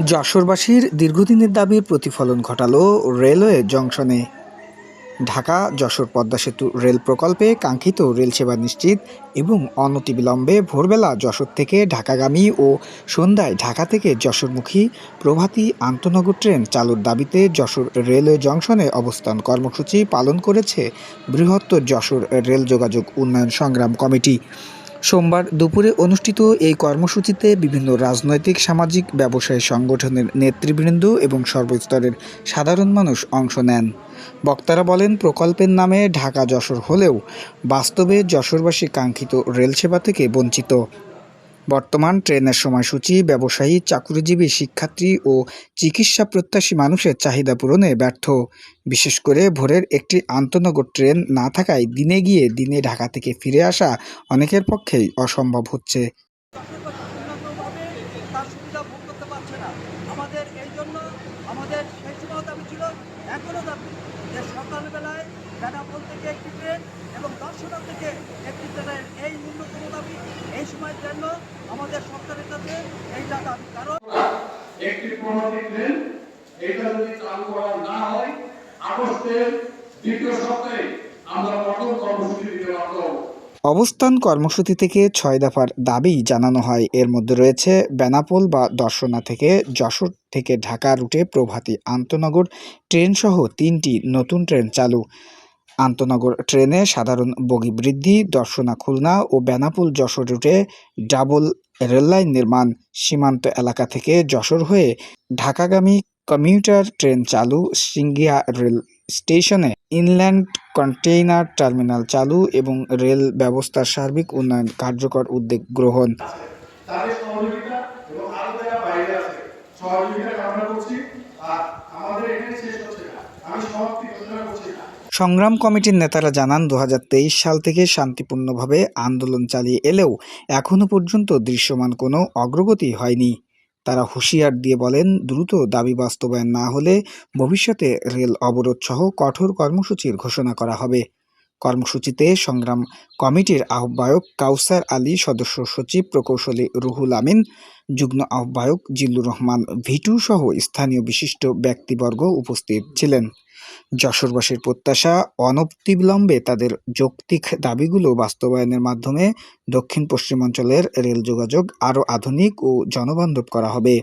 যশোরবাসীর দীর্ঘদিনের দাবির প্রতিফলন ঘটালো রেলওয়ে জংশনে। ঢাকা যশোর পদ্মা সেতু রেল প্রকল্পে কাঙ্ক্ষিত রেল সেবা নিশ্চিত এবং অনতিবিলম্বে ভোরবেলা যশোর থেকে ঢাকাগামী ও সন্ধ্যায় ঢাকা থেকে যশোরমুখী প্রভাতী আন্তনগর ট্রেন চালুর দাবিতে যশোর রেলওয়ে জংশনে অবস্থান কর্মসূচি পালন করেছে বৃহত্তর যশোর রেল যোগাযোগ উন্নয়ন সংগ্রাম কমিটি। সোমবার দুপুরে অনুষ্ঠিত এই কর্মসূচিতে বিভিন্ন রাজনৈতিক, সামাজিক, ব্যবসায়ী সংগঠনের নেতৃবৃন্দ এবং সর্বস্তরের সাধারণ মানুষ অংশ নেন। বক্তারা বলেন, প্রকল্পের নামে ঢাকা যশোর হলেও বাস্তবে যশোরবাসী কাঙ্ক্ষিত রেল সেবা থেকে বঞ্চিত। বর্তমান ট্রেনের সময়সূচি ব্যবসায়ী, চাকুরিজীবী, শিক্ষার্থী ও চিকিৎসা প্রত্যাশী মানুষের চাহিদা পূরণে ব্যর্থ। বিশেষ করে ভোরের একটি আন্তনগর ট্রেন না থাকায় দিনে গিয়ে দিনে ঢাকা থেকে ফিরে আসা অনেকের পক্ষেই অসম্ভব হচ্ছে। তার সুবিধা ভোগ করতে পারছে না। আমাদের এই জন্য আমাদের সেই সময় দাবি ছিল, এখনও দাবি, যে সকালবেলায় বেনাপোল থেকে একটি ট্রেন এবং দর্শনা থেকে একটি ট্রেনের এই ন্যূনতম দাবি এই সময়ের জন্য আমাদের সরকারের কাছে এইটা দাবি। কারণ একটি প্রভাতী ট্রেন এটা যদি চালু করা না হয়, আগস্টের দ্বিতীয় সপ্তাহে আমরা কঠোর কর্মসূচি দিতে বাধ্য হব। অবস্থান কর্মসূচি থেকে ৬ দফার দাবি জানানো হয়। এর মধ্যে রয়েছে বেনাপোল বা দর্শনা থেকে যশোর থেকে ঢাকা রুটে প্রভাতী আন্তনগর ট্রেনসহ ৩টি নতুন ট্রেন চালু, আন্তনগর ট্রেনে সাধারণ বগি বৃদ্ধি, দর্শনা খুলনা ও বেনাপোল যশোর রুটে ডাবল রেললাইন নির্মাণ, সীমান্ত এলাকা থেকে যশোর হয়ে ঢাকাগামী কমিউটার ট্রেন চালু, সিংঘিয়া রেল স্টেশনে ইনল্যান্ড কন্টেইনার টার্মিনাল চালু এবং রেল ব্যবস্থার সার্বিক উন্নয়ন কার্যকর উদ্যোগ গ্রহণ। তাদের সহযোগিতা এবং আরো যারা বাইরে আছে সহযোগিতা কামনা করছি। আর আমাদের এখানে শেষ হচ্ছে না, আমি সমাপ্তি ঘোষণা করছি না। সংগ্রাম কমিটির নেতারা জানান, ২০২৩ সাল থেকে শান্তিপূর্ণভাবে আন্দোলন চালিয়ে এলেও এখনও পর্যন্ত দৃশ্যমান কোনো অগ্রগতি হয়নি। তারা হুঁশিয়ার দিয়ে বলেন, দ্রুত দাবি বাস্তবায়ন না হলে ভবিষ্যতে রেল অবরোধ সহ কঠোর কর্মসূচির ঘোষণা করা হবে। কর্মসূচিতে সংগ্রাম কমিটির আহ্বায়ক কাউসার আলী, সদস্য সচিব প্রকৌশলী রুহুল আমিন, যুগ্ম আহ্বায়ক জিল্লুর রহমান ভিটু সহ স্থানীয় বিশিষ্ট ব্যক্তিবর্গ উপস্থিত ছিলেন। যশোরবাসীর প্রত্যাশা, অনতিবিলম্বে তাদের যৌক্তিক দাবিগুলো বাস্তবায়নের মাধ্যমে দক্ষিণ পশ্চিমাঞ্চলের রেল যোগাযোগ আরও আধুনিক ও জনবান্ধব করা হবে।